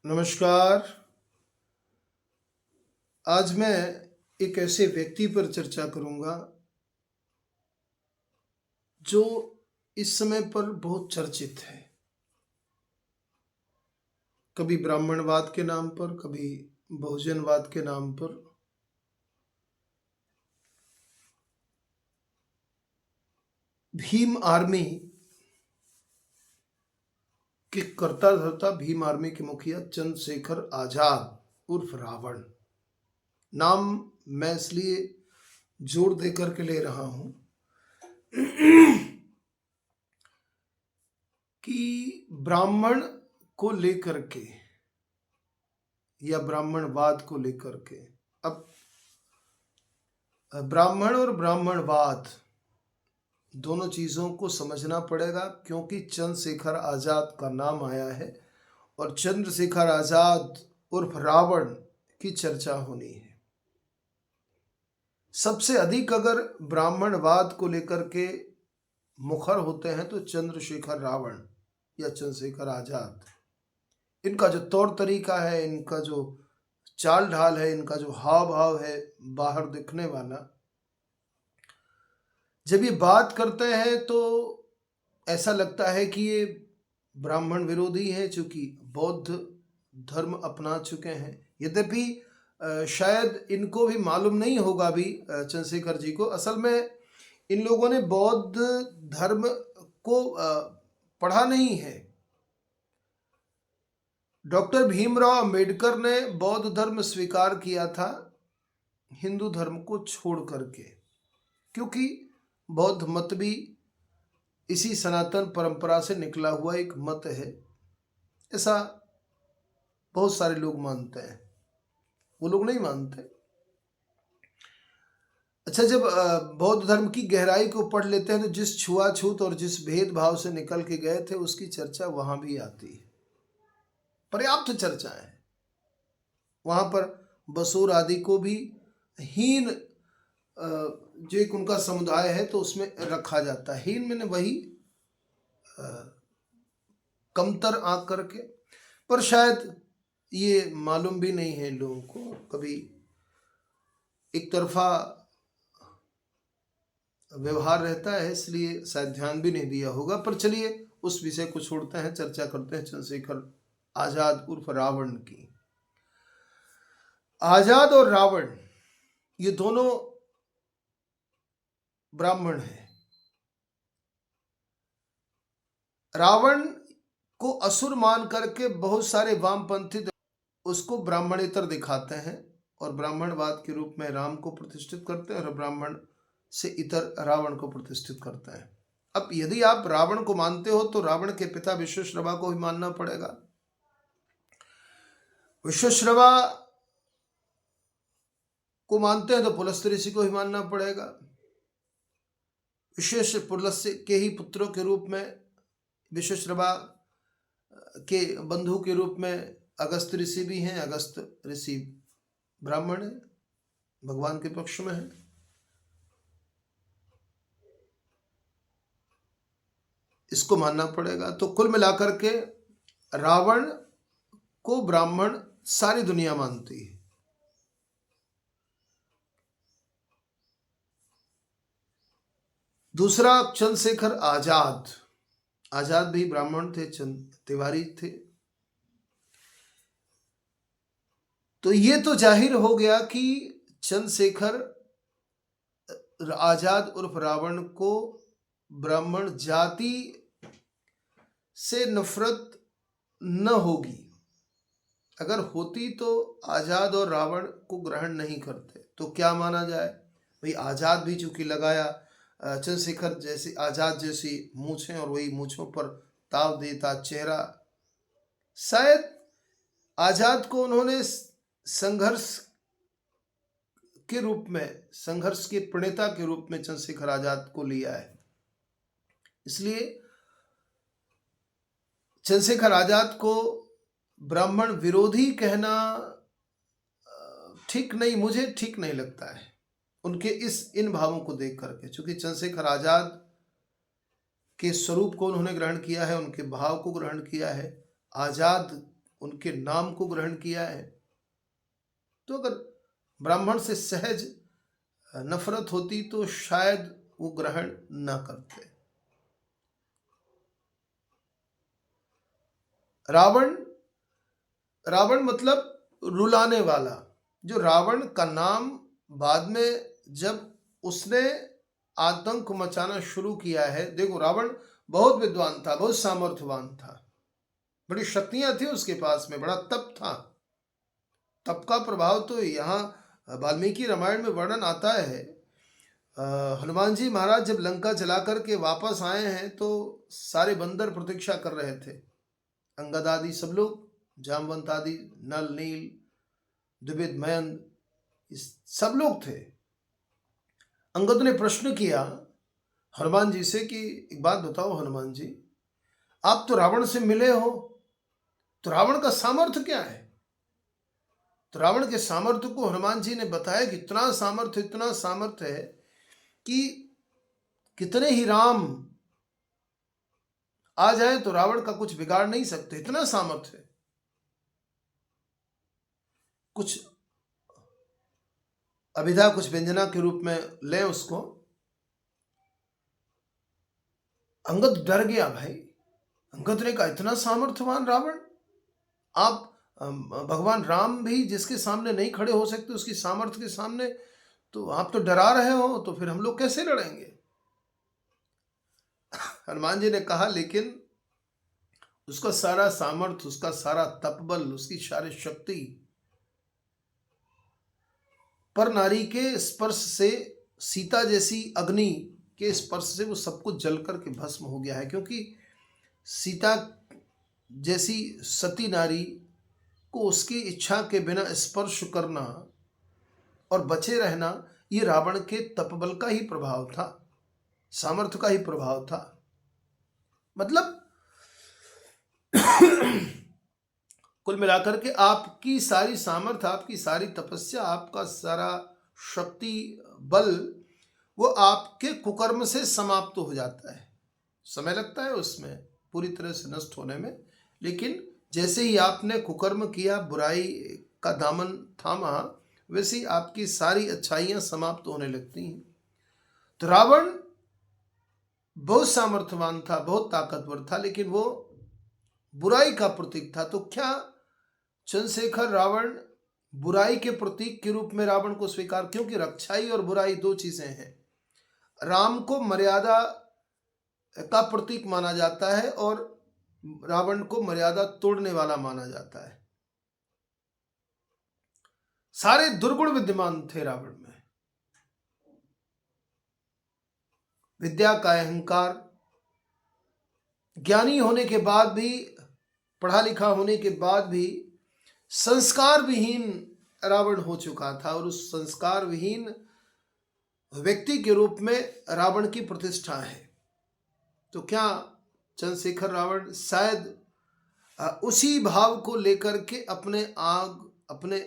नमस्कार। आज मैं एक ऐसे व्यक्ति पर चर्चा करूंगा जो इस समय पर बहुत चर्चित है। कभी ब्राह्मणवाद के नाम पर, कभी बहुजनवाद के नाम पर। भीम आर्मी के कर्ता धर्ता, भीम आर्मी के मुखिया चंद्रशेखर आजाद उर्फ रावण। नाम मैं इसलिए जोर देकर के ले रहा हूं कि ब्राह्मण को लेकर के या ब्राह्मणवाद को लेकर के, अब ब्राह्मण और ब्राह्मणवाद दोनों चीजों को समझना पड़ेगा, क्योंकि चंद्रशेखर आजाद का नाम आया है और चंद्रशेखर आजाद उर्फ रावण की चर्चा होनी है। सबसे अधिक अगर ब्राह्मणवाद को लेकर के मुखर होते हैं तो चंद्रशेखर रावण या चंद्रशेखर आजाद। इनका जो तौर तरीका है, इनका जो चाल ढाल है, इनका जो हाव भाव है बाहर दिखने वाला, जब ये बात करते हैं तो ऐसा लगता है कि ये ब्राह्मण विरोधी हैं, चूंकि बौद्ध धर्म अपना चुके हैं। यद्यपि शायद इनको भी मालूम नहीं होगा अभी चंद्रशेखर जी को, असल में इन लोगों ने बौद्ध धर्म को पढ़ा नहीं है। डॉक्टर भीमराव अंबेडकर ने बौद्ध धर्म स्वीकार किया था हिंदू धर्म को छोड़ करके, क्योंकि बौद्ध मत भी इसी सनातन परंपरा से निकला हुआ एक मत है, ऐसा बहुत सारे लोग मानते हैं। वो लोग नहीं मानते। अच्छा, जब बौद्ध धर्म की गहराई को पढ़ लेते हैं तो जिस छुआछूत और जिस भेदभाव से निकल के गए थे उसकी चर्चा वहां भी आती है। पर्याप्त चर्चा है वहां पर। बसोर आदि को भी हीन, जो एक उनका समुदाय है तो उसमें रखा जाता है। हीन मैंने वही कमतर आंक करके, पर शायद ये मालूम भी नहीं है लोगों को, कभी एक तरफा व्यवहार रहता है इसलिए शायद ध्यान भी नहीं दिया होगा। पर चलिए उस विषय को छोड़ते हैं, चर्चा करते हैं चंद्रशेखर आजाद उर्फ रावण की। आजाद और रावण ये दोनों ब्राह्मण हैं। रावण को असुर मान करके बहुत सारे वामपंथी उसको ब्राह्मणेतर दिखाते हैं और ब्राह्मणवाद के रूप में राम को प्रतिष्ठित करते हैं और ब्राह्मण से इतर रावण को प्रतिष्ठित करते हैं। अब यदि आप रावण को मानते हो तो रावण के पिता विश्वश्रवा को भी मानना पड़ेगा। विश्वश्रवा को मानते हैं तो पुलस्त्य ऋषि को ही मानना पड़ेगा। विशेष पुलस्त्य के ही पुत्रों के रूप में, विश्वश्रवा के बंधु के रूप में अगस्त ऋषि भी हैं। अगस्त ऋषि ब्राह्मण है, भगवान के पक्ष में है। इसको मानना पड़ेगा। तो कुल मिलाकर के रावण को ब्राह्मण सारी दुनिया मानती है। दूसरा चंद्रशेखर आजाद। आजाद भी ब्राह्मण थे, चंद तिवारी थे। तो ये तो जाहिर हो गया कि चंद्रशेखर आजाद उर्फ रावण को ब्राह्मण जाति से नफरत न होगी। अगर होती तो आजाद और रावण को ग्रहण नहीं करते। तो क्या माना जाए भाई, आजाद भी चूंकि लगाया चंद्रशेखर जैसी, आजाद जैसी मूछें और वही मूछों पर ताव देता चेहरा। शायद आजाद को उन्होंने संघर्ष के रूप में, संघर्ष के प्रणेता के रूप में चंद्रशेखर आजाद को लिया है। इसलिए चंद्रशेखर आजाद को ब्राह्मण विरोधी कहना ठीक नहीं, मुझे ठीक नहीं लगता है उनके इन भावों को देख करके। चूंकि चंद्रशेखर आजाद के स्वरूप को उन्होंने ग्रहण किया है, उनके भाव को ग्रहण किया है। आजाद उनके नाम को ग्रहण किया है। तो अगर ब्राह्मण से सहज नफरत होती तो शायद वो ग्रहण न करते। रावण, रावण मतलब रुलाने वाला। जो रावण का नाम बाद में जब उसने आतंक मचाना शुरू किया है, देखो रावण बहुत विद्वान था, बहुत सामर्थ्यवान था, बड़ी शक्तियां थी उसके पास में, बड़ा तप था। तप का प्रभाव तो यहाँ वाल्मीकि रामायण में वर्णन आता है। हनुमान जी महाराज जब लंका जला करके वापस आए हैं तो सारे बंदर प्रतीक्षा कर रहे थे, अंगद आदि सब लोग, जामवंत आदि, नल नील द्विविद मयंद सब लोग थे। अंगद ने प्रश्न किया हनुमान जी से कि एक बात बताओ हनुमान जी, आप तो रावण से मिले हो, तो रावण का सामर्थ्य क्या है? तो रावण के सामर्थ्य को हनुमान जी ने बताया कि इतना सामर्थ्य है कि कितने ही राम आ जाए तो रावण का कुछ बिगाड़ नहीं सकते, इतना सामर्थ्य है। कुछ अभिधा, कुछ व्यंजना के रूप में ले उसको। अंगद डर गया भाई। अंगद ने कहा इतना सामर्थ्यवान रावण, आप भगवान राम भी जिसके सामने नहीं खड़े हो सकते उसकी सामर्थ्य के सामने, तो आप तो डरा रहे हो, तो फिर हम लोग कैसे लड़ेंगे? हनुमान जी ने कहा लेकिन उसका सारा सामर्थ्य, उसका सारा तपबल, उसकी सारी शक्ति पर नारी के स्पर्श से, सीता जैसी अग्नि के स्पर्श से वो सब कुछ जल करके भस्म हो गया है। क्योंकि सीता जैसी सती नारी को उसकी इच्छा के बिना स्पर्श करना और बचे रहना, ये रावण के तपबल का ही प्रभाव था, सामर्थ्य का ही प्रभाव था। मतलब कुल मिलाकर के आपकी सारी सामर्थ्य, आपकी सारी तपस्या, आपका सारा शक्ति बल, वो आपके कुकर्म से समाप्त हो जाता है। समय लगता है उसमें पूरी तरह से नष्ट होने में, लेकिन जैसे ही आपने कुकर्म किया, बुराई का दामन थामा, वैसे ही आपकी सारी अच्छाइयां समाप्त होने लगती हैं। तो रावण बहुत सामर्थ्यवान था, बहुत ताकतवर था, लेकिन वो बुराई का प्रतीक था। तो क्या चंद्रशेखर रावण बुराई के प्रतीक के रूप में रावण को स्वीकार, क्योंकि रक्षाई और बुराई दो चीजें हैं। राम को मर्यादा का प्रतीक माना जाता है और रावण को मर्यादा तोड़ने वाला माना जाता है। सारे दुर्गुण विद्यमान थे रावण में। विद्या का अहंकार, ज्ञानी होने के बाद भी, पढ़ा लिखा होने के बाद भी संस्कार विहीन रावण हो चुका था, और उस संस्कार विहीन व्यक्ति के रूप में रावण की प्रतिष्ठा है। तो क्या चंद्रशेखर रावण शायद उसी भाव को लेकर के अपने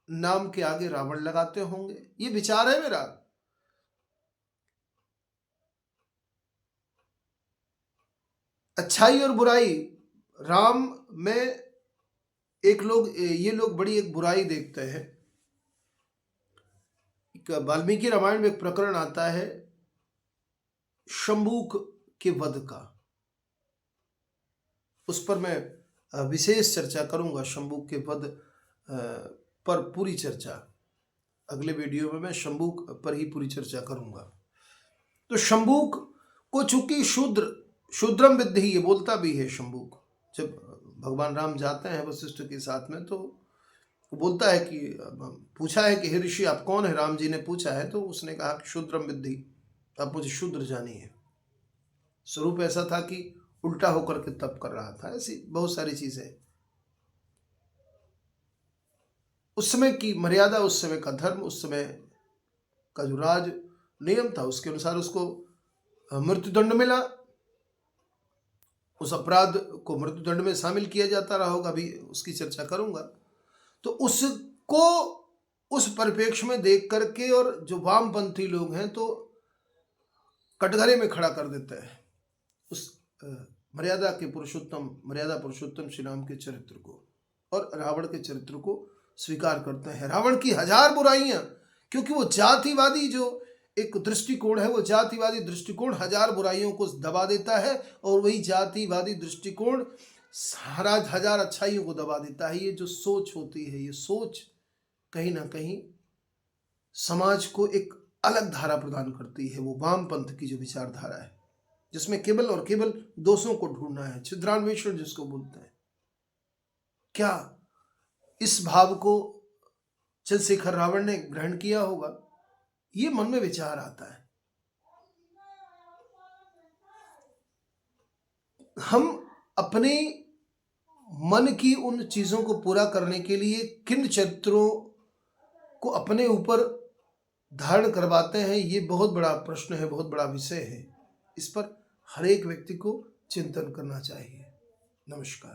नाम के आगे रावण लगाते होंगे? ये विचार है मेरा। अच्छाई और बुराई, राम में ये लोग बड़ी एक बुराई देखते हैं। वाल्मीकि रामायण में एक प्रकरण आता है शंबूक के वध का, उस पर मैं विशेष चर्चा करूंगा। शंबूक के वध पर पूरी चर्चा अगले वीडियो में मैं शंबूक पर ही पूरी चर्चा करूंगा। तो शंबूक को चूंकि शूद्रम विद्धि, ये बोलता भी है शंबूक। जब भगवान राम जाते हैं वशिष्ठ के साथ में, तो वो बोलता है कि पूछा है कि हे ऋषि आप कौन है? राम जी ने पूछा है, तो उसने कहा कि शूद्रम विद्धि, आप मुझे शूद्र जानिए। स्वरूप ऐसा था कि उल्टा होकर के तप कर रहा था। ऐसी बहुत सारी चीजें, उस समय की मर्यादा, उस समय का धर्म, उस समय का जो राज नियम था, उसके अनुसार उसको मृत्युदंड मिला। उस अपराध को मृत्युदंड में शामिल किया जाता रहा होगा, अभी उसकी चर्चा करूंगा। तो उसको उस परिप्रेक्ष्य में देख करके, और जो वामपंथी लोग हैं तो कटघरे में खड़ा कर देते हैं उस मर्यादा पुरुषोत्तम श्री राम के चरित्र को और रावण के चरित्र को स्वीकार करते हैं। रावण की 1000 बुराइयां, क्योंकि वो जातिवादी जो एक दृष्टिकोण है, वो जातिवादी दृष्टिकोण 1000 बुराइयों को दबा देता है, और वही जातिवादी दृष्टिकोण 1000 अच्छाइयों को दबा देता है। ये जो सोच होती है, ये सोच कहीं ना कहीं समाज को एक अलग धारा प्रदान करती है। वो वामपंथ की जो विचारधारा है, जिसमें केवल और केवल दोषों को ढूंढना है, छिद्रान्वेषण जिसको बोलते हैं। क्या इस भाव को चंद्रशेखर रावण ने ग्रहण किया होगा? ये मन में विचार आता है। हम अपने मन की उन चीजों को पूरा करने के लिए किन चरित्रों को अपने ऊपर धारण करवाते हैं, ये बहुत बड़ा प्रश्न है, बहुत बड़ा विषय है। इस पर हर एक व्यक्ति को चिंतन करना चाहिए। नमस्कार।